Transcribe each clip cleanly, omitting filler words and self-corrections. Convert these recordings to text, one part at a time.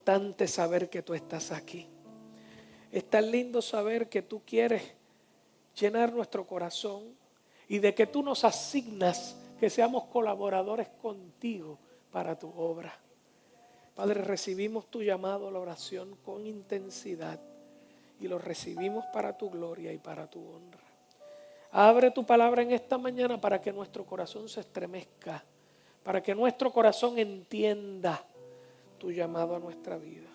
importante saber que tú estás aquí. Es tan lindo saber que tú quieres llenar nuestro corazón y de que tú nos asignas que seamos colaboradores contigo para tu obra. Padre, recibimos tu llamado a la oración con intensidad y lo recibimos para tu gloria y para tu honra. Abre tu palabra en esta mañana para que nuestro corazón se estremezca, para que nuestro corazón entienda tu llamado a nuestra vida.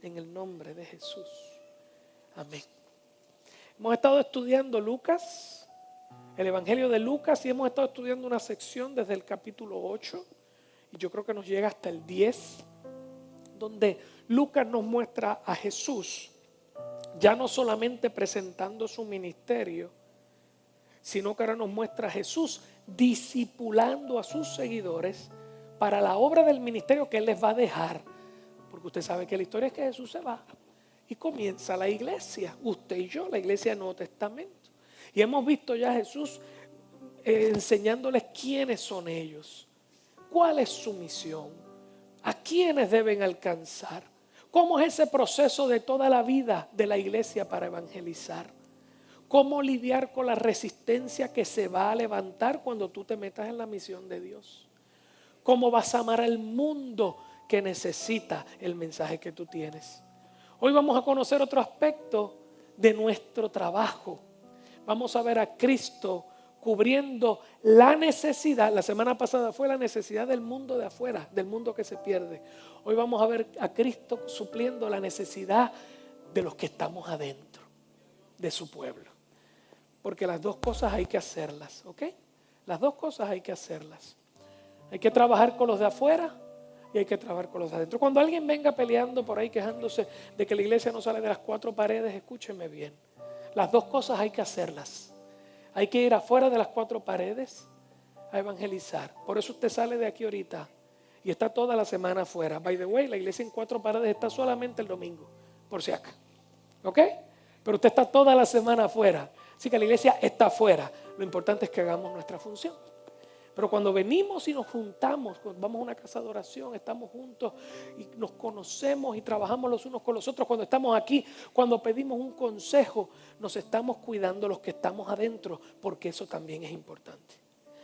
En el nombre de Jesús. Amén. Hemos estado estudiando Lucas, el Evangelio de Lucas, y hemos estado estudiando una sección desde el capítulo 8, y yo creo que nos llega hasta el 10, donde Lucas nos muestra a Jesús, ya no solamente presentando su ministerio, sino que ahora nos muestra a Jesús discipulando a sus seguidores para la obra del ministerio que Él les va a dejar. Porque usted sabe que la historia es que Jesús se va y comienza la iglesia, usted y yo, la iglesia del Nuevo Testamento. Y hemos visto ya a Jesús enseñándoles quiénes son ellos, cuál es su misión, a quiénes deben alcanzar, cómo es ese proceso de toda la vida de la iglesia para evangelizar, cómo lidiar con la resistencia que se va a levantar cuando tú te metas en la misión de Dios, cómo vas a amar al mundo que necesita el mensaje que tú tienes. Hoy vamos a conocer otro aspecto de nuestro trabajo. Vamos a ver a Cristo cubriendo la necesidad. La semana pasada fue la necesidad del mundo de afuera, del mundo que se pierde. Hoy vamos a ver a Cristo supliendo la necesidad de los que estamos adentro, de su pueblo. Porque las dos cosas hay que hacerlas, ¿ok? Las dos cosas hay que hacerlas. Hay que trabajar con los de afuera y hay que trabajar con los de adentro. Cuando alguien venga peleando por ahí quejándose de que la iglesia no sale de las cuatro paredes, escúcheme bien. Las dos cosas hay que hacerlas. Hay que ir afuera de las cuatro paredes a evangelizar. Por eso usted sale de aquí ahorita y está toda la semana afuera. By the way, la iglesia en cuatro paredes está solamente el domingo, por si acaso. ¿Ok? Pero usted está toda la semana afuera. Así que la iglesia está afuera. Lo importante es que hagamos nuestra función. Pero cuando venimos y nos juntamos, cuando vamos a una casa de oración, estamos juntos y nos conocemos y trabajamos los unos con los otros. Cuando estamos aquí, cuando pedimos un consejo, nos estamos cuidando los que estamos adentro, porque eso también es importante.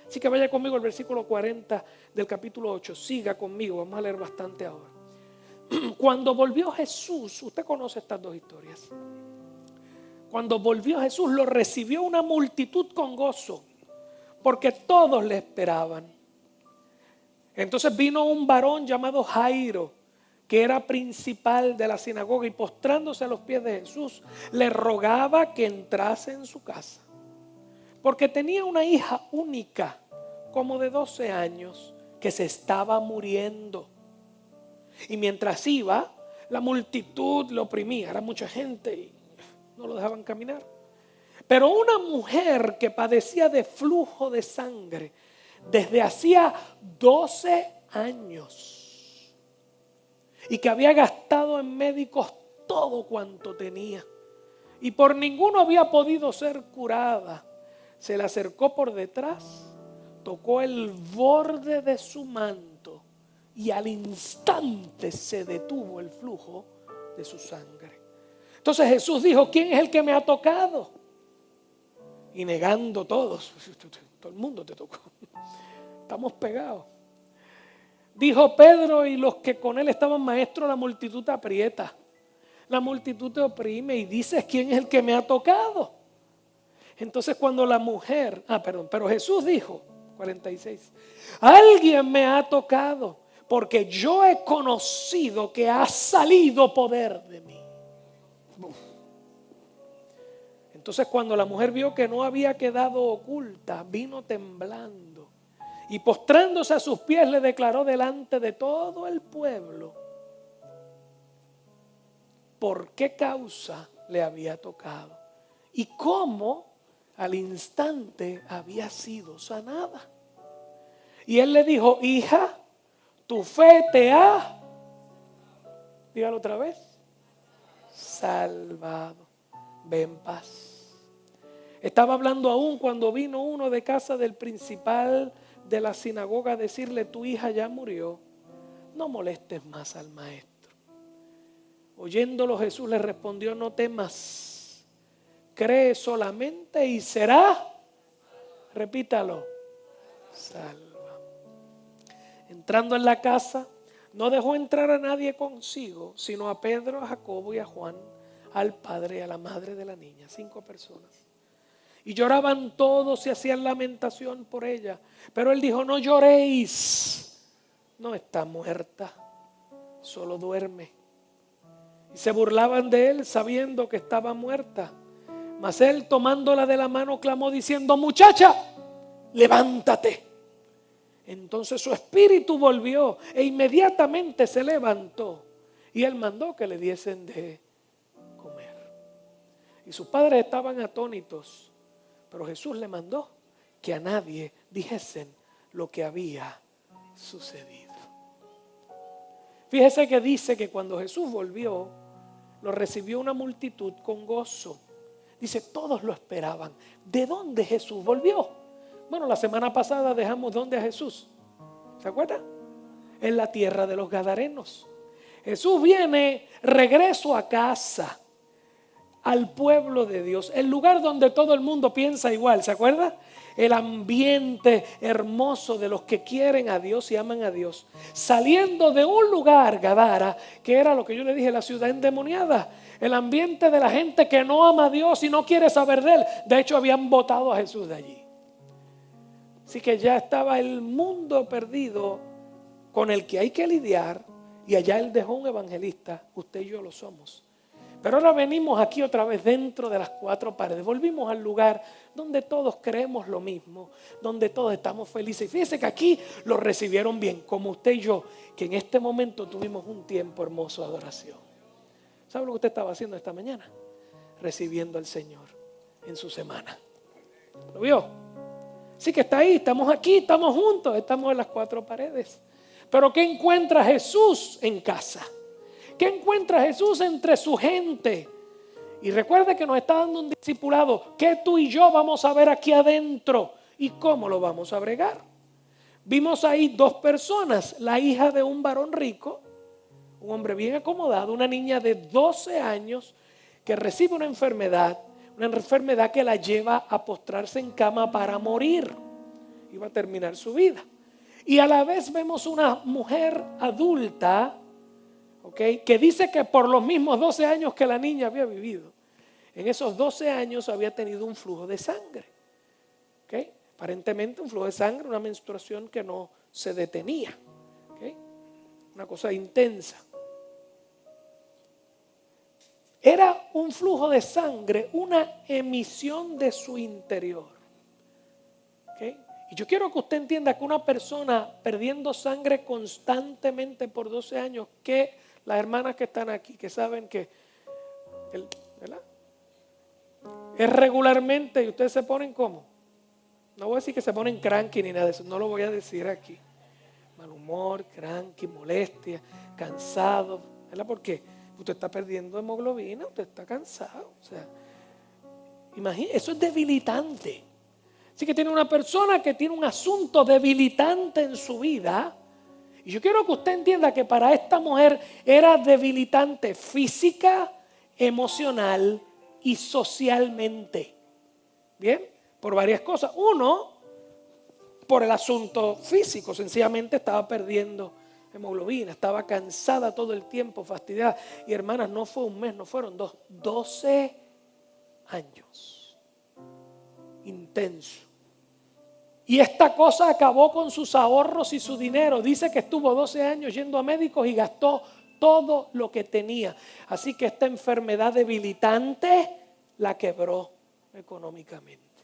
Así que vaya conmigo al versículo 40 del capítulo 8. Siga conmigo, vamos a leer bastante ahora. Cuando volvió Jesús, usted conoce estas dos historias. Cuando volvió Jesús, lo recibió una multitud con gozo, porque todos le esperaban. Entonces vino un varón llamado Jairo, que era principal de la sinagoga, y postrándose a los pies de Jesús, le rogaba que entrase en su casa, porque tenía una hija única, como de 12 años, que se estaba muriendo. Y mientras iba, la multitud lo oprimía, era mucha gente y no lo dejaban caminar. Pero una mujer que padecía de flujo de sangre desde hacía 12 años y que había gastado en médicos todo cuanto tenía y por ninguno había podido ser curada, se le acercó por detrás, tocó el borde de su manto y al instante se detuvo el flujo de su sangre. Entonces Jesús dijo: ¿quién es el que me ha tocado? Y negando todos, todo el mundo te tocó, estamos pegados. Dijo Pedro y los que con él estaban: maestro, la multitud te aprieta, la multitud te oprime y dices: ¿quién es el que me ha tocado? Entonces cuando la mujer, pero Jesús dijo, 46, alguien me ha tocado porque yo he conocido que ha salido poder de mí. Entonces cuando la mujer vio que no había quedado oculta, vino temblando y postrándose a sus pies le declaró delante de todo el pueblo por qué causa le había tocado y cómo al instante había sido sanada. Y él le dijo: hija, tu fe te ha, dígalo otra vez, salvado. Ve en paz. Estaba hablando aún cuando vino uno de casa del principal de la sinagoga a decirle: tu hija ya murió, no molestes más al maestro. Oyéndolo Jesús le respondió: no temas, cree solamente y será, repítalo, salva. Entrando en la casa, no dejó entrar a nadie consigo, sino a Pedro, a Jacobo y a Juan, al padre y a la madre de la niña. 5 personas. Y lloraban todos y hacían lamentación por ella. Pero él dijo: no lloréis, no está muerta, solo duerme. Y se burlaban de él sabiendo que estaba muerta. Mas él, tomándola de la mano, clamó diciendo: muchacha, levántate. Entonces su espíritu volvió e inmediatamente se levantó. Y él mandó que le diesen de comer. Y sus padres estaban atónitos. Pero Jesús le mandó que a nadie dijesen lo que había sucedido. Fíjese que dice que cuando Jesús volvió, lo recibió una multitud con gozo. Dice, todos lo esperaban. ¿De dónde Jesús volvió? Bueno, la semana pasada dejamos dónde a Jesús. ¿Se acuerdan? En la tierra de los Gadarenos. Jesús viene regreso a casa, al pueblo de Dios, el lugar donde todo el mundo piensa igual, ¿se acuerda? El ambiente hermoso de los que quieren a Dios y aman a Dios, saliendo de un lugar, Gadara, que era lo que yo le dije, la ciudad endemoniada, el ambiente de la gente que no ama a Dios y no quiere saber de Él. De hecho, habían botado a Jesús de allí. Así que ya estaba el mundo perdido con el que hay que lidiar, y allá Él dejó un evangelista, usted y yo lo somos. Pero ahora venimos aquí otra vez dentro de las 4 paredes. Volvimos al lugar donde todos creemos lo mismo, donde todos estamos felices. Y fíjense que aquí lo recibieron bien, como usted y yo, que en este momento tuvimos un tiempo hermoso de adoración. ¿Sabe lo que usted estaba haciendo esta mañana? Recibiendo al Señor en su semana. ¿Lo vio? Así que está ahí, estamos aquí, estamos juntos, estamos en las 4 paredes. Pero ¿qué encuentra Jesús en casa? ¿Qué encuentra Jesús entre su gente? Y recuerde que nos está dando un discipulado que tú y yo vamos a ver aquí adentro. ¿Y cómo lo vamos a bregar? Vimos ahí 2 personas, la hija de un varón rico, un hombre bien acomodado, una niña de 12 años que recibe una enfermedad que la lleva a postrarse en cama para morir. Iba a terminar su vida. Y a la vez vemos una mujer adulta, que dice que por los mismos 12 años que la niña había vivido, en esos 12 años había tenido un flujo de sangre. Aparentemente un flujo de sangre, una menstruación que no se detenía. Una cosa intensa. Era un flujo de sangre, una emisión de su interior. Y yo quiero que usted entienda que una persona perdiendo sangre constantemente por 12 años, que las hermanas que están aquí, que saben que ¿verdad? Es regularmente, y ustedes se ponen como, no voy a decir que se ponen cranky ni nada de eso, no lo voy a decir aquí. Mal humor, cranky, molestia, cansado, ¿verdad? ¿Por qué? Usted está perdiendo hemoglobina, usted está cansado. O sea, imagínese, eso es debilitante. Así que tiene una persona que tiene un asunto debilitante en su vida. Y yo quiero que usted entienda que para esta mujer era debilitante física, emocional y socialmente. Bien, por varias cosas. Uno, por el asunto físico, sencillamente estaba perdiendo hemoglobina, estaba cansada todo el tiempo, fastidiada. Y hermanas, no fue un mes, no fueron 2, 12 años. Intenso. Y esta cosa acabó con sus ahorros y su dinero. Dice que estuvo 12 años yendo a médicos y gastó todo lo que tenía. Así que esta enfermedad debilitante la quebró económicamente.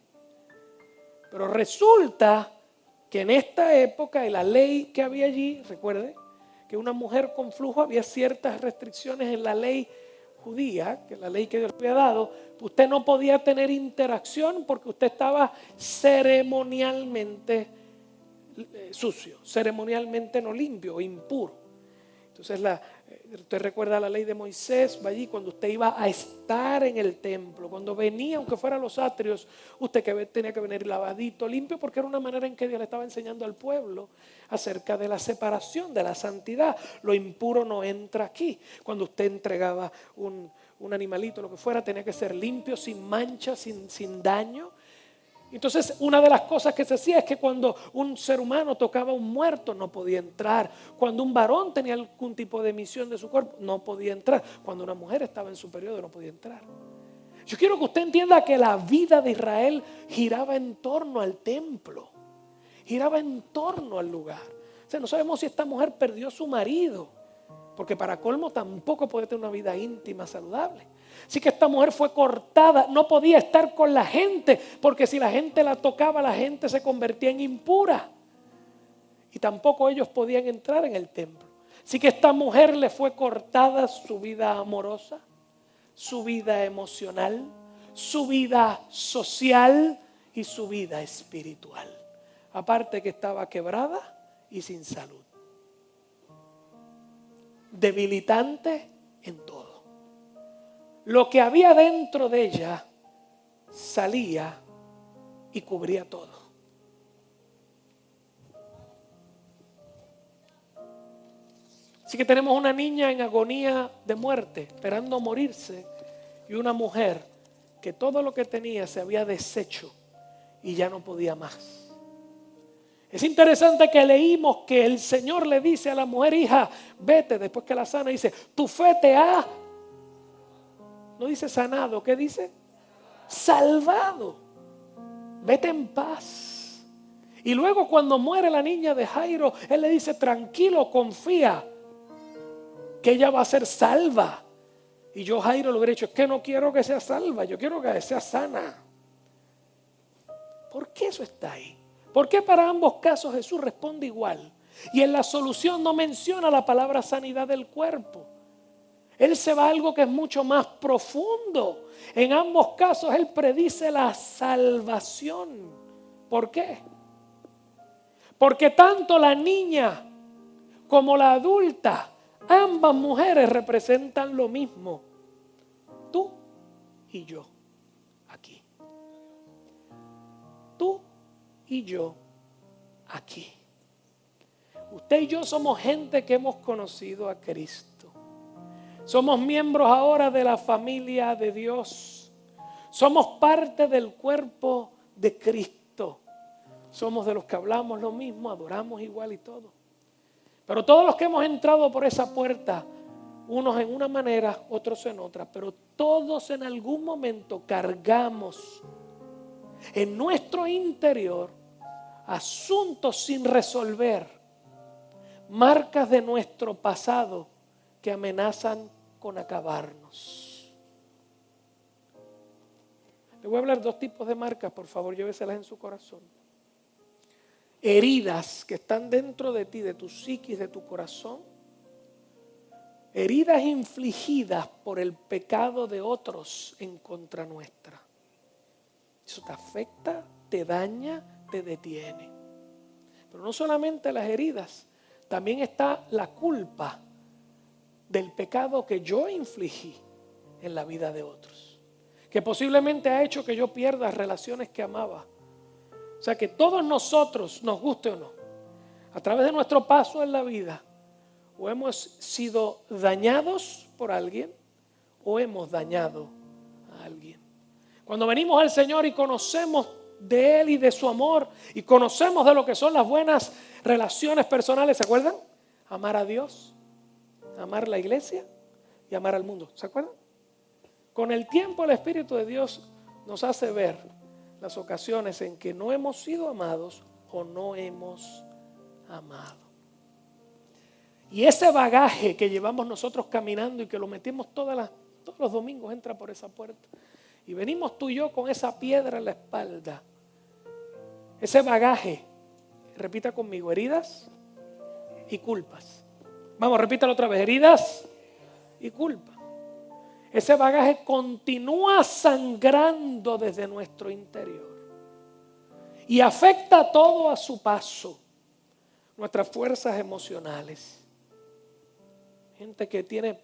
Pero resulta que en esta época, en la ley que había allí, recuerde que una mujer con flujo, había ciertas restricciones en la ley judía, que es la ley que Dios le había dado. Usted no podía tener interacción porque usted estaba ceremonialmente sucio, ceremonialmente no limpio, impuro. Entonces usted recuerda la ley de Moisés, va allí cuando usted iba a estar en el templo, cuando venía, aunque fuera a los atrios, usted tenía que venir lavadito, limpio, porque era una manera en que Dios le estaba enseñando al pueblo acerca de la separación, de la santidad. Lo impuro no entra aquí. Cuando usted entregaba un animalito, lo que fuera, tenía que ser limpio, sin mancha, sin daño. Entonces, una de las cosas que se hacía es que cuando un ser humano tocaba a un muerto no podía entrar. Cuando un varón tenía algún tipo de emisión de su cuerpo no podía entrar. Cuando una mujer estaba en su periodo no podía entrar. Yo quiero que usted entienda que la vida de Israel giraba en torno al templo, giraba en torno al lugar. O sea, no sabemos si esta mujer perdió su marido, porque para colmo tampoco puede tener una vida íntima saludable. Así que esta mujer fue cortada, no podía estar con la gente, porque si la gente la tocaba, la gente se convertía en impura. Y tampoco ellos podían entrar en el templo. Así que a esta mujer le fue cortada su vida amorosa, su vida emocional, su vida social y su vida espiritual. Aparte que estaba quebrada y sin salud. Debilitante en todo. Lo que había dentro de ella salía y cubría todo. Así que tenemos una niña en agonía de muerte, esperando morirse, y una mujer que todo lo que tenía se había deshecho y ya no podía más. Es interesante que leímos que el Señor le dice a la mujer: hija, vete. Después que la sana, dice: tu fe te ha, no dice sanado, ¿qué dice? Salvado. Vete en paz. Y luego cuando muere la niña de Jairo, él le dice: tranquilo, confía, que ella va a ser salva. Y yo, Jairo, le hubiera dicho: es que no quiero que sea salva, yo quiero que sea sana. ¿Por qué eso está ahí? ¿Por qué para ambos casos Jesús responde igual? Y en la solución no menciona la palabra sanidad del cuerpo. Él se va a algo que es mucho más profundo. En ambos casos Él predice la salvación. ¿Por qué? Porque tanto la niña como la adulta, ambas mujeres representan lo mismo. Tú y yo aquí. Tú y yo aquí. Usted y yo somos gente que hemos conocido a Cristo. Somos miembros ahora de la familia de Dios. Somos parte del cuerpo de Cristo. Somos de los que hablamos lo mismo, adoramos igual y todo. Pero todos los que hemos entrado por esa puerta, unos en una manera, otros en otra, pero todos en algún momento cargamos en nuestro interior asuntos sin resolver, marcas de nuestro pasado que amenazan con acabarnos. Le voy a hablar de dos tipos de marcas, por favor, lléveselas en su corazón. Heridas que están dentro de ti, de tu psiquis, de tu corazón. Heridas infligidas por el pecado de otros en contra nuestra. Eso te afecta, te daña, te detiene. Pero no solamente las heridas, también está la culpa del pecado que yo infligí en la vida de otros, que posiblemente ha hecho que yo pierda relaciones que amaba. O sea que todos nosotros, nos guste o no, a través de nuestro paso en la vida, o hemos sido dañados por alguien o hemos dañado a alguien. Cuando venimos al Señor y conocemos de Él y de su amor y conocemos de lo que son las buenas relaciones personales, ¿se acuerdan? Amar a Dios, amar la iglesia y amar al mundo, ¿se acuerdan? Con el tiempo el Espíritu de Dios nos hace ver las ocasiones en que no hemos sido amados o no hemos amado. Y ese bagaje que llevamos nosotros caminando y que lo metimos todos los domingos, entra por esa puerta. Y venimos tú y yo con esa piedra en la espalda. Ese bagaje, repita conmigo, heridas y culpas. Vamos, repítalo otra vez, heridas y culpas. Ese bagaje continúa sangrando desde nuestro interior y afecta todo a su paso, nuestras fuerzas emocionales. gente que tiene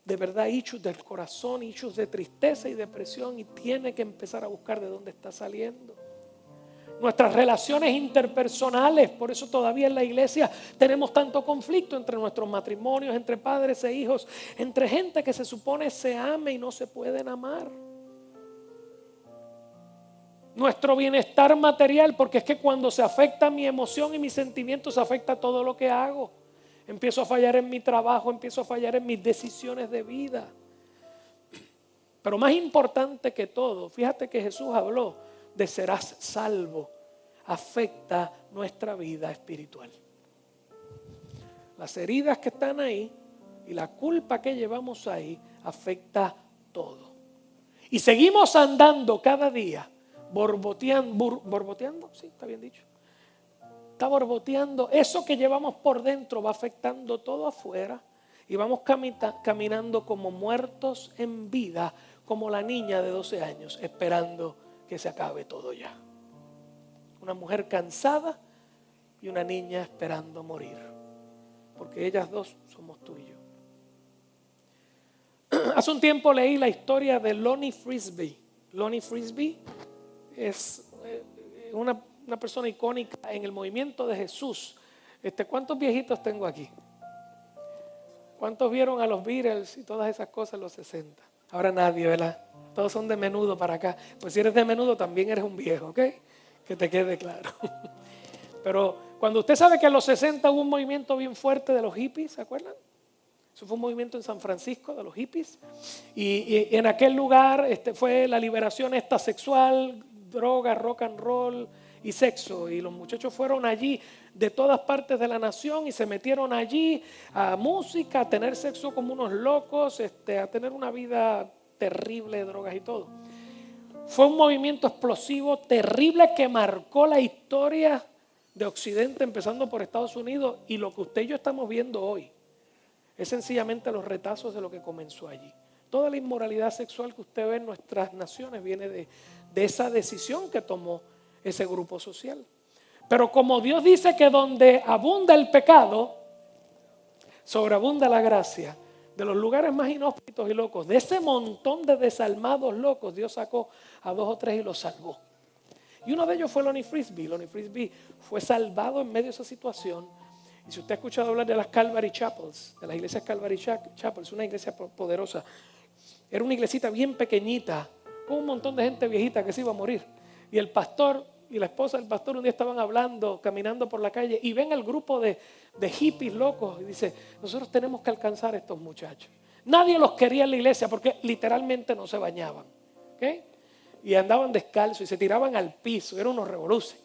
de verdad issues del corazón, issues de tristeza y depresión y tiene que empezar a buscar de dónde está saliendo. Nuestras relaciones interpersonales, por eso todavía en la iglesia tenemos tanto conflicto entre nuestros matrimonios, entre padres e hijos, entre gente que se supone se ame y no se pueden amar. Nuestro bienestar material, porque es que cuando se afecta mi emoción y mis sentimientos, se afecta todo lo que hago. Empiezo a fallar en mi trabajo, empiezo a fallar en mis decisiones de vida. Pero más importante que todo, fíjate que Jesús habló de serás salvo, afecta nuestra vida espiritual. Las heridas que están ahí y la culpa que llevamos ahí afecta todo. Y seguimos andando cada día, borboteando, sí, está bien dicho. Está borboteando, eso que llevamos por dentro va afectando todo afuera y vamos caminando como muertos en vida, como la niña de 12 años, esperando que se acabe todo ya. Una mujer cansada y una niña esperando morir, porque ellas dos somos tú y yo. Hace un tiempo leí la historia de Lonnie Frisbee. Lonnie Frisbee es una persona icónica en el movimiento de Jesús. ¿Cuántos viejitos tengo aquí? ¿Cuántos vieron a los Beatles y todas esas cosas en los 60? Ahora nadie, ¿verdad? Todos son de Menudo para acá. Pues si eres de Menudo también eres un viejo, ¿ok? Que te quede claro. Pero cuando usted sabe que en los 60 hubo un movimiento bien fuerte de los hippies, ¿se acuerdan? Eso fue un movimiento en San Francisco de los hippies. Y en aquel lugar fue la liberación sexual, droga, rock and roll y sexo. Y los muchachos fueron allí de todas partes de la nación y se metieron allí a música, a tener sexo como unos locos, a tener una vida terrible de drogas y todo. Fue un movimiento explosivo, terrible, que marcó la historia de Occidente, empezando por Estados Unidos, y lo que usted y yo estamos viendo hoy es sencillamente los retazos de lo que comenzó allí. Toda la inmoralidad sexual que usted ve en nuestras naciones viene de esa decisión que tomó ese grupo social. Pero como Dios dice que donde abunda el pecado, sobreabunda la gracia. De los lugares más inhóspitos y locos, de ese montón de desalmados locos, Dios sacó a 2 o 3 y los salvó. Y uno de ellos fue Lonnie Frisbee. Lonnie Frisbee fue salvado en medio de esa situación. Y si usted ha escuchado hablar de las Calvary Chapels, de las iglesias Calvary Chapels, una iglesia poderosa, era una iglesita bien pequeñita, con un montón de gente viejita que se iba a morir. Y el pastor y la esposa del pastor un día estaban hablando, caminando por la calle, y ven al grupo de hippies locos y dice: nosotros tenemos que alcanzar a estos muchachos. Nadie los quería en la iglesia porque literalmente no se bañaban, ¿okay? Y andaban descalzos y se tiraban al piso, eran unos revoluciones.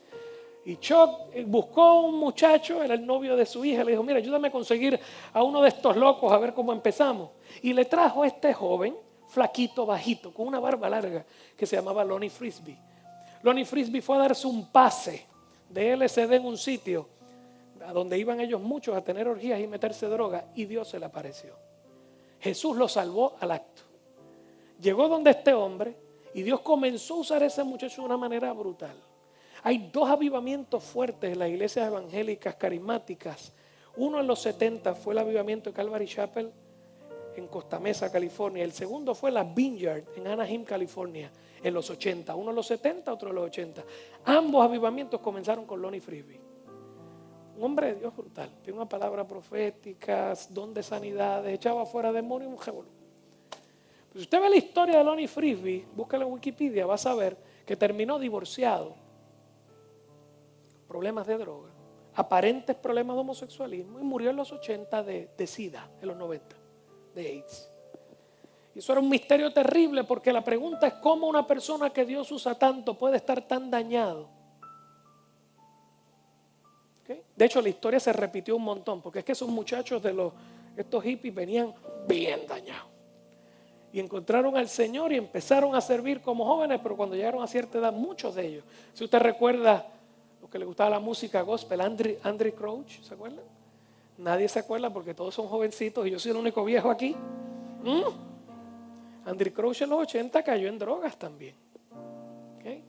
Y Chuck buscó un muchacho, era el novio de su hija, le dijo: mira, ayúdame a conseguir a uno de estos locos a ver cómo empezamos. Y le trajo a este joven, flaquito, bajito, con una barba larga, que se llamaba Lonnie Frisbee. Lonnie Frisbee fue a darse un pase de LSD en un sitio a donde iban ellos muchos a tener orgías y meterse droga, y Dios se le apareció. Jesús lo salvó al acto. Llegó donde este hombre y Dios comenzó a usar a ese muchacho de una manera brutal. Hay 2 avivamientos fuertes en las iglesias evangélicas carismáticas. Uno en los 70 fue el avivamiento de Calvary Chapel en Costa Mesa, California. El segundo fue la Vineyard en Anaheim, California, en los 80. Uno en los 70, otro en los 80. Ambos avivamientos comenzaron con Lonnie Frisbee. Un hombre de Dios brutal. Tiene una palabra profética, don de sanidades, echaba fuera demonios, un revolú. Si usted ve la historia de Lonnie Frisbee, búscalo en Wikipedia, va a saber que terminó divorciado. Problemas de droga, aparentes problemas de homosexualismo, y murió en los 80 de SIDA, en los 90, de AIDS. Y eso era un misterio terrible, porque la pregunta es: ¿cómo una persona que Dios usa tanto puede estar tan dañado? ¿Okay? De hecho, la historia se repitió un montón, porque es que esos muchachos estos hippies venían bien dañados. Y encontraron al Señor y empezaron a servir como jóvenes, pero cuando llegaron a cierta edad, muchos de ellos, si usted recuerda los que le gustaba la música gospel, Andy Crouch, ¿se acuerdan? Nadie se acuerda porque todos son jovencitos y yo soy el único viejo aquí. Andy Crouch en los 80 cayó en drogas también. ¿Okay?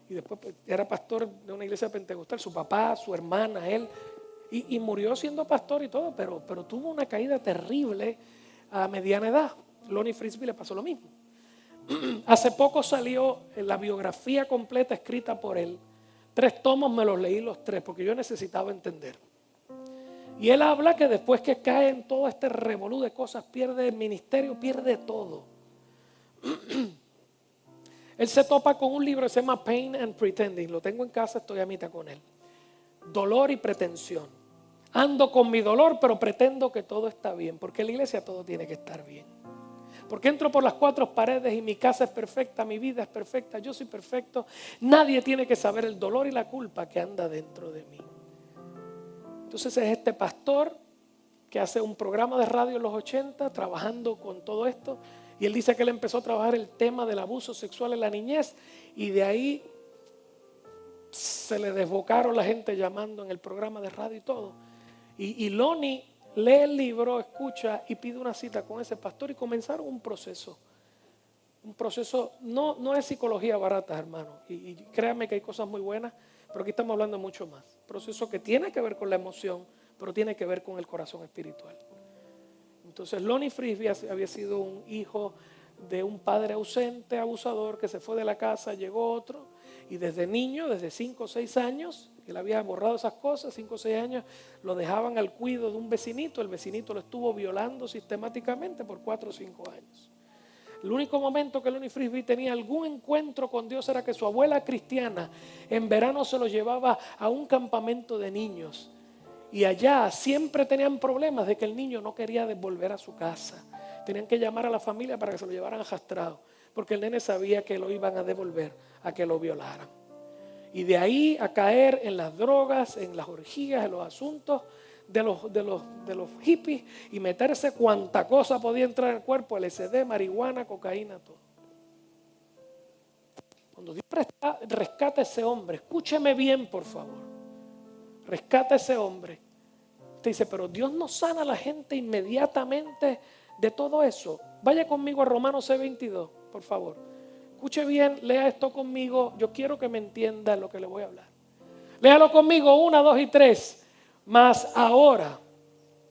Y después era pastor de una iglesia pentecostal, su papá, su hermana, él. Y murió siendo pastor y todo, pero tuvo una caída terrible a mediana edad. Lonnie Frisbee le pasó lo mismo. Hace poco salió la biografía completa escrita por él. 3 tomos, me los leí los 3 porque yo necesitaba entender. Y él habla que después que cae en todo este revolú de cosas, pierde el ministerio, pierde todo. Él se topa con un libro que se llama Pain and Pretending. Lo tengo en casa, estoy a mitad con él. Dolor y pretensión. Ando con mi dolor, pero pretendo que todo está bien. Porque en la iglesia todo tiene que estar bien. Porque entro por las 4 paredes y mi casa es perfecta, mi vida es perfecta, yo soy perfecto. Nadie tiene que saber el dolor y la culpa que anda dentro de mí. Entonces es este pastor que hace un programa de radio en los 80 trabajando con todo esto. Y él dice que él empezó a trabajar el tema del abuso sexual en la niñez y de ahí se le desbocaron la gente llamando en el programa de radio y todo. Y Lonnie lee el libro, escucha y pide una cita con ese pastor y comenzaron un proceso. Un proceso, no es psicología barata, hermano. Y créanme que hay cosas muy buenas, pero aquí estamos hablando de mucho más. Proceso que tiene que ver con la emoción, pero tiene que ver con el corazón espiritual. Entonces Lonnie Frisbee había sido un hijo de un padre ausente, abusador, que se fue de la casa, llegó otro, y desde niño, desde 5 o 6 años, él había borrado esas cosas, 5 o 6 años, lo dejaban al cuidado de un vecinito, el vecinito lo estuvo violando sistemáticamente por 4 o 5 años. El único momento que Lonnie Frisbee tenía algún encuentro con Dios era que su abuela cristiana en verano se lo llevaba a un campamento de niños. Y allá siempre tenían problemas de que el niño no quería devolver a su casa. Tenían que llamar a la familia para que se lo llevaran arrastrado, porque el nene sabía que lo iban a devolver a que lo violaran. Y de ahí a caer en las drogas, en las orgías, en los asuntos de los hippies y meterse cuanta cosa podía entrar en el cuerpo, LSD, marihuana, cocaína, todo. Cuando Dios rescata a ese hombre, escúcheme bien por favor, rescata a ese hombre. Usted dice, pero Dios no sana a la gente inmediatamente de todo eso. Vaya conmigo a Romanos 6:22, por favor. Escuche bien, lea esto conmigo. Yo quiero que me entienda lo que le voy a hablar. Léalo conmigo, 1, 2 y 3. Mas ahora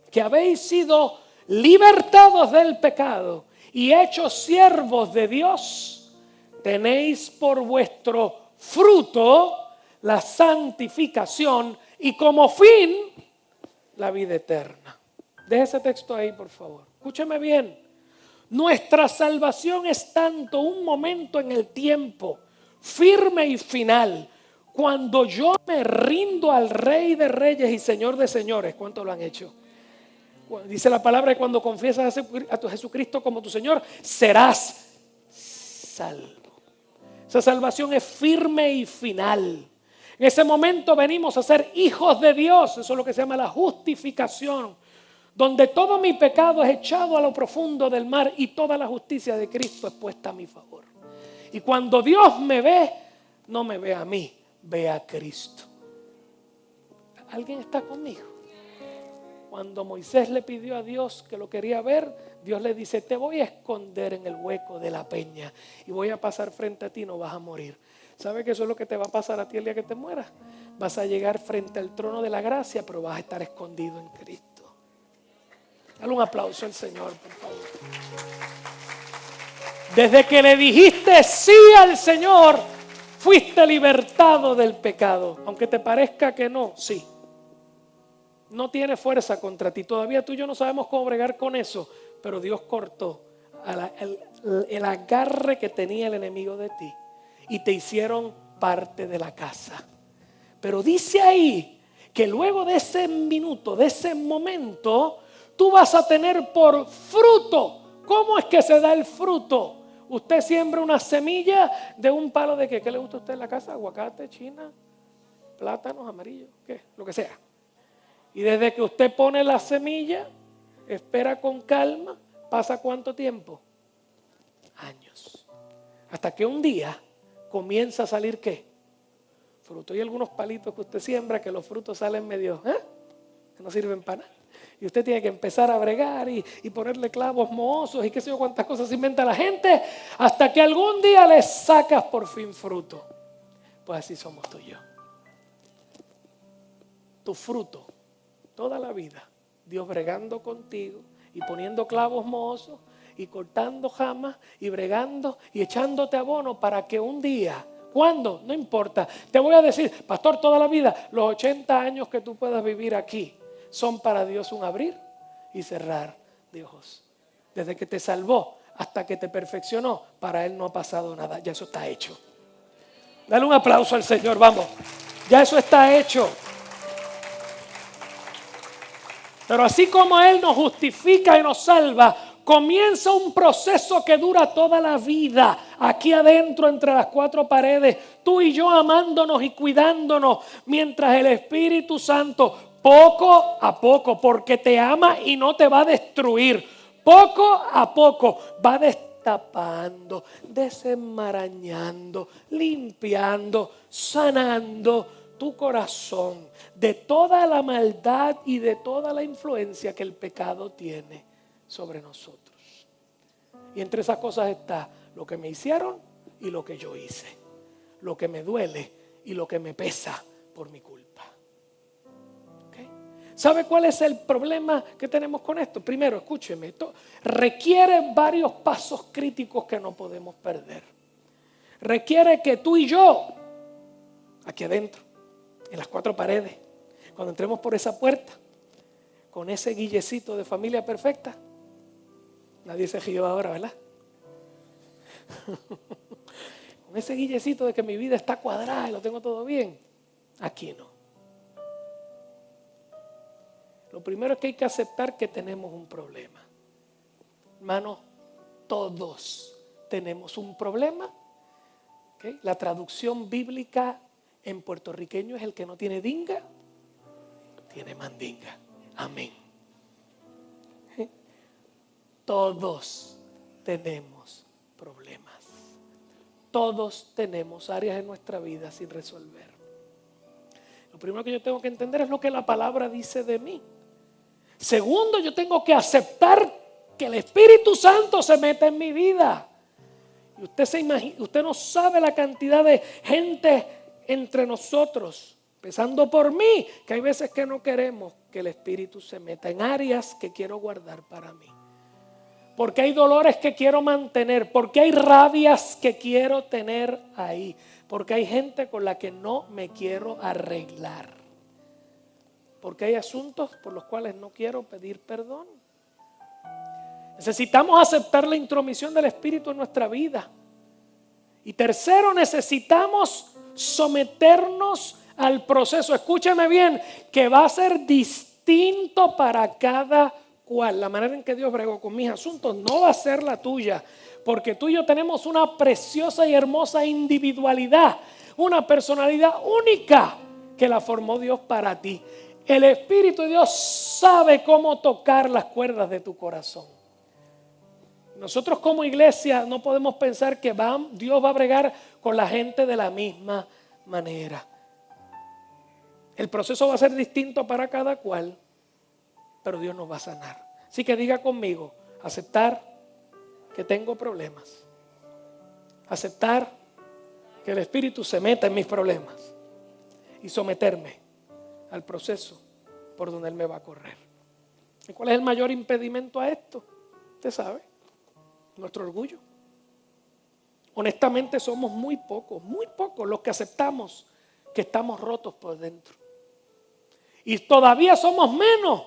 que habéis sido libertados del pecado y hechos siervos de Dios, tenéis por vuestro fruto la santificación y como fin la vida eterna. Deje ese texto ahí, por favor. Escúcheme bien. Nuestra salvación es tanto un momento en el tiempo, firme y final, cuando yo me rindo al Rey de Reyes y Señor de Señores. ¿Cuántos lo han hecho? Dice la palabra que cuando confiesas a tu Jesucristo como tu Señor, serás salvo. Esa salvación es firme y final. En ese momento venimos a ser hijos de Dios. Eso es lo que se llama la justificación, donde todo mi pecado es echado a lo profundo del mar y toda la justicia de Cristo es puesta a mi favor. Y cuando Dios me ve, no me ve a mí, ve a Cristo. ¿Alguien está conmigo? Cuando Moisés le pidió a Dios que lo quería ver, Dios le dice, te voy a esconder en el hueco de la peña y voy a pasar frente a ti, no vas a morir. ¿Sabe que eso es lo que te va a pasar a ti el día que te mueras? Vas a llegar frente al trono de la gracia, pero vas a estar escondido en Cristo. Dale un aplauso al Señor, por favor. Desde que le dijiste sí al Señor, fuiste libertado del pecado. Aunque te parezca que no, sí. No tiene fuerza contra ti. Todavía tú y yo no sabemos cómo bregar con eso, pero Dios cortó el agarre que tenía el enemigo de ti y te hicieron parte de la casa. Pero dice ahí que luego de ese minuto, de ese momento, tú vas a tener por fruto. ¿Cómo es que se da el fruto? Usted siembra una semilla de un palo de ¿qué le gusta a usted en la casa? Aguacate, china, plátanos, amarillos, ¿qué? Lo que sea. Y desde que usted pone la semilla, espera con calma, ¿pasa cuánto tiempo? Años. Hasta que un día comienza a salir ¿qué? Fruto. Hay algunos palitos que usted siembra que los frutos salen medio, que no sirven para nada. Y usted tiene que empezar a bregar y ponerle clavos mohosos y qué sé yo cuántas cosas inventa la gente, hasta que algún día le sacas por fin fruto. Pues así somos tú y yo. Tu fruto toda la vida, Dios bregando contigo y poniendo clavos mozos y cortando jamas y bregando y echándote abono para que un día, ¿cuándo? No importa. Te voy a decir, pastor, toda la vida, los 80 años que tú puedas vivir aquí son para Dios un abrir y cerrar de ojos. Desde que te salvó hasta que te perfeccionó, para Él no ha pasado nada. Ya eso está hecho. Dale un aplauso al Señor, vamos. Ya eso está hecho. Pero así como Él nos justifica y nos salva, comienza un proceso que dura toda la vida. Aquí adentro, entre las cuatro paredes, tú y yo amándonos y cuidándonos, mientras el Espíritu Santo, poco a poco, porque te ama y no te va a destruir, poco a poco va destapando, desenmarañando, limpiando, sanando tu corazón de toda la maldad y de toda la influencia que el pecado tiene sobre nosotros. Y entre esas cosas está lo que me hicieron y lo que yo hice, lo que me duele y lo que me pesa por mi culpa. ¿Okay? ¿Sabe cuál es el problema que tenemos con esto? Primero, escúcheme, esto requiere varios pasos críticos que no podemos perder. Requiere que tú y yo, aquí adentro, en las cuatro paredes, cuando entremos por esa puerta, con ese guillecito de familia perfecta, nadie se rió ahora, ¿verdad? Con ese guillecito de que mi vida está cuadrada y lo tengo todo bien, aquí no. Lo primero es que hay que aceptar que tenemos un problema. Hermanos, todos tenemos un problema. ¿Okay? La traducción bíblica en puertorriqueño es: el que no tiene dinga, tiene mandinga. Amén. Todos tenemos problemas. Todos tenemos áreas en nuestra vida sin resolver. Lo primero que yo tengo que entender es lo que la palabra dice de mí. Segundo, yo tengo que aceptar que el Espíritu Santo se mete en mi vida. Y usted no sabe la cantidad de gente entre nosotros, empezando por mí, que hay veces que no queremos que el Espíritu se meta en áreas que quiero guardar para mí. Porque hay dolores que quiero mantener, porque hay rabias que quiero tener ahí, porque hay gente con la que no me quiero arreglar, porque hay asuntos por los cuales no quiero pedir perdón. Necesitamos aceptar la intromisión del Espíritu en nuestra vida. Y tercero, necesitamos someternos al proceso. Escúchame bien, que va a ser distinto para cada cual. La manera en que Dios bregó con mis asuntos no va a ser la tuya, porque tú y yo tenemos una preciosa y hermosa individualidad, una personalidad única que la formó Dios para ti. El Espíritu de Dios sabe cómo tocar las cuerdas de tu corazón. Nosotros como iglesia no podemos pensar que Dios va a bregar con la gente de la misma manera. El proceso va a ser distinto para cada cual, pero Dios nos va a sanar. Así que diga conmigo: aceptar que tengo problemas, aceptar que el Espíritu se meta en mis problemas y someterme al proceso por donde Él me va a correr. ¿Y cuál es el mayor impedimento a esto? Usted sabe: nuestro orgullo. Honestamente somos muy pocos los que aceptamos que estamos rotos por dentro. Y todavía somos menos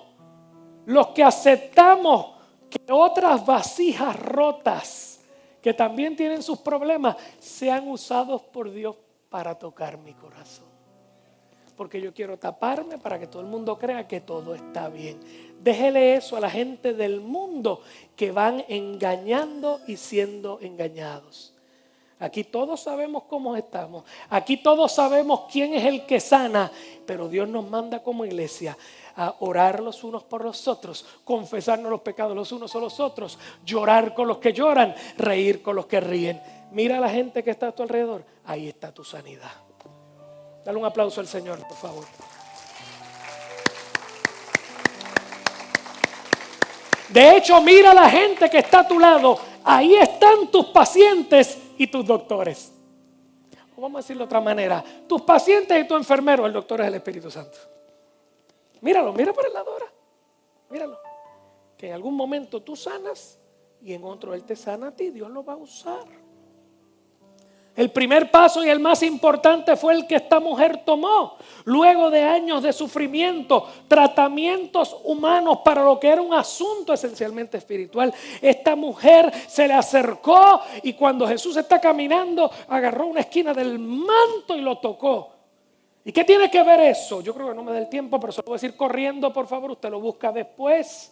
los que aceptamos que otras vasijas rotas, que también tienen sus problemas, sean usados por Dios para tocar mi corazón. Porque yo quiero taparme para que todo el mundo crea que todo está bien. Déjele eso a la gente del mundo que van engañando y siendo engañados. Aquí todos sabemos cómo estamos. Aquí todos sabemos quién es el que sana. Pero Dios nos manda como iglesia a orar los unos por los otros, confesarnos los pecados los unos a los otros, llorar con los que lloran, reír con los que ríen. Mira a la gente que está a tu alrededor. Ahí está tu sanidad. Dale un aplauso al Señor, por favor. De hecho, mira a la gente que está a tu lado. Ahí están tus pacientes y tus doctores. O vamos a decirlo de otra manera: tus pacientes y tu enfermero. El doctor es el Espíritu Santo. Míralo, mira por el lado ahora. Míralo. Que en algún momento tú sanas y en otro Él te sana a ti. Dios lo va a usar. El primer paso y el más importante fue el que esta mujer tomó. Luego de años de sufrimiento, tratamientos humanos para lo que era un asunto esencialmente espiritual, esta mujer se le acercó y cuando Jesús está caminando, agarró una esquina del manto y lo tocó. ¿Y qué tiene que ver eso? Yo creo que no me da el tiempo, pero se lo voy a decir corriendo, por favor, usted lo busca después.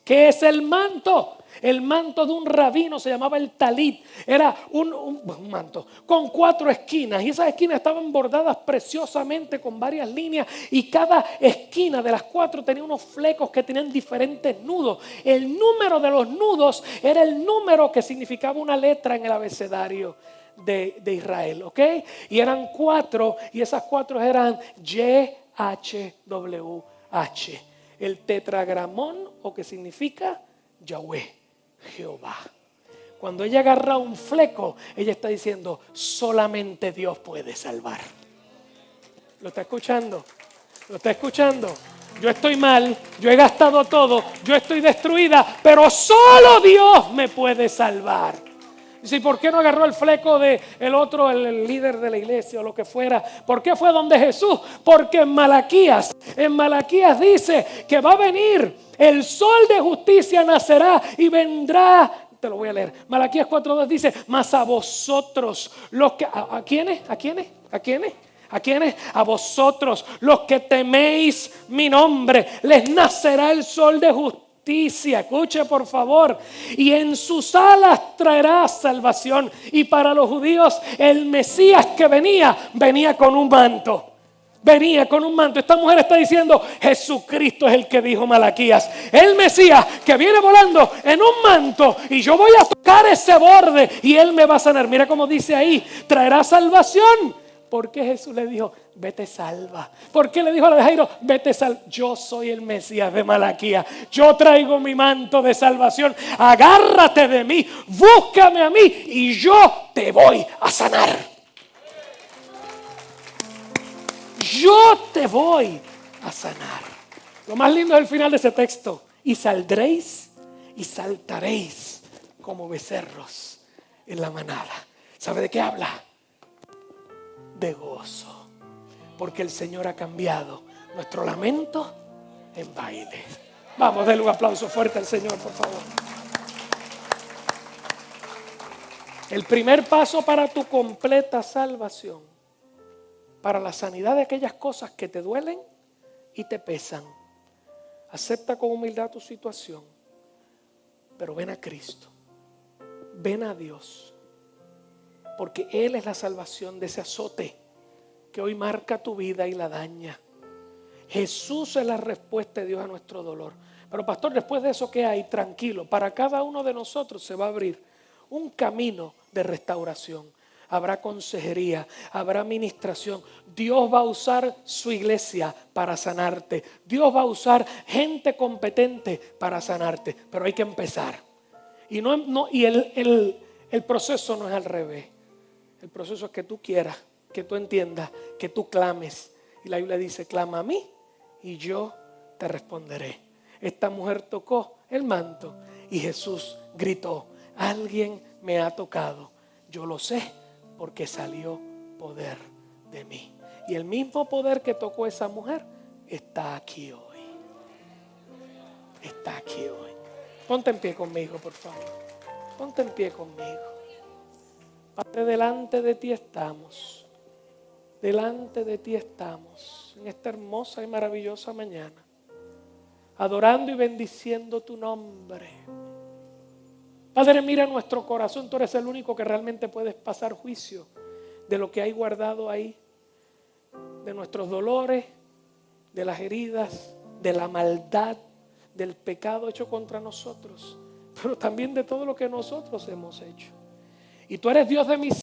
¿Qué es el manto? El manto de un rabino se llamaba el talit. Era un manto con 4 esquinas y esas esquinas estaban bordadas preciosamente con varias líneas y cada esquina de las 4 tenía unos flecos que tenían diferentes nudos. El número de los nudos era el número que significaba una letra en el abecedario de Israel, ¿ok? Y eran 4 y esas 4 eran YHWH. El tetragramón, o que significa Yahweh, Jehová. Cuando ella agarra un fleco, ella está diciendo, solamente Dios puede salvar. ¿Lo está escuchando? ¿Lo está escuchando? Yo estoy mal, yo he gastado todo, yo estoy destruida, pero solo Dios me puede salvar. Dice, ¿y por qué no agarró el fleco de el otro, el líder de la iglesia o lo que fuera? ¿Por qué fue donde Jesús? Porque en Malaquías dice que va a venir, el sol de justicia nacerá y vendrá. Te lo voy a leer. Malaquías 4:2 dice, mas a vosotros, los que, ¿a quiénes? ¿A quiénes? ¿A quiénes? ¿A quiénes? A vosotros, los que teméis mi nombre, les nacerá el sol de justicia. Escuche por favor, y en sus alas traerá salvación. Y para los judíos el Mesías que venía con un manto. Venía con un manto. Esta mujer está diciendo, Jesucristo es el que dijo Malaquías, el Mesías que viene volando en un manto y yo voy a tocar ese borde y Él me va a sanar. Mira cómo dice ahí, traerá salvación. ¿Por qué Jesús le dijo, vete salva? ¿Por qué le dijo a la de Jairo, vete salva? Yo soy el Mesías de Malaquías. Yo traigo mi manto de salvación. Agárrate de mí, búscame a mí y yo te voy a sanar. Yo te voy a sanar. Lo más lindo es el final de ese texto. Y saldréis y saltaréis como becerros en la manada. ¿Sabe de qué habla? De gozo, porque el Señor ha cambiado nuestro lamento en baile. Vamos, denle un aplauso fuerte al Señor, por favor. El primer paso para tu completa salvación, para la sanidad de aquellas cosas que te duelen y te pesan. Acepta con humildad tu situación, pero ven a Cristo, ven a Dios. Porque Él es la salvación de ese azote que hoy marca tu vida y la daña. Jesús es la respuesta de Dios a nuestro dolor. Pero pastor, después de eso, ¿qué hay? Tranquilo, para cada uno de nosotros se va a abrir un camino de restauración. Habrá consejería, habrá administración. Dios va a usar su iglesia para sanarte. Dios va a usar gente competente para sanarte. Pero hay que empezar. Y el proceso no es al revés. El proceso es que tú quieras, que tú entiendas, que tú clames. Y la Biblia dice, clama a mí y yo te responderé. Esta mujer tocó el manto y Jesús gritó, alguien me ha tocado. Yo lo sé porque salió poder de mí. Y el mismo poder que tocó esa mujer está aquí hoy. Está aquí hoy. Ponte en pie conmigo, por favor. Ponte en pie conmigo. Padre, delante de ti estamos. Delante de ti estamos. En esta hermosa y maravillosa mañana. Adorando y bendiciendo tu nombre. Padre, mira nuestro corazón. Tú eres el único que realmente puedes pasar juicio de lo que hay guardado ahí. De nuestros dolores, de las heridas, de la maldad, del pecado hecho contra nosotros. Pero también de todo lo que nosotros hemos hecho. Y tú eres Dios de misericordia.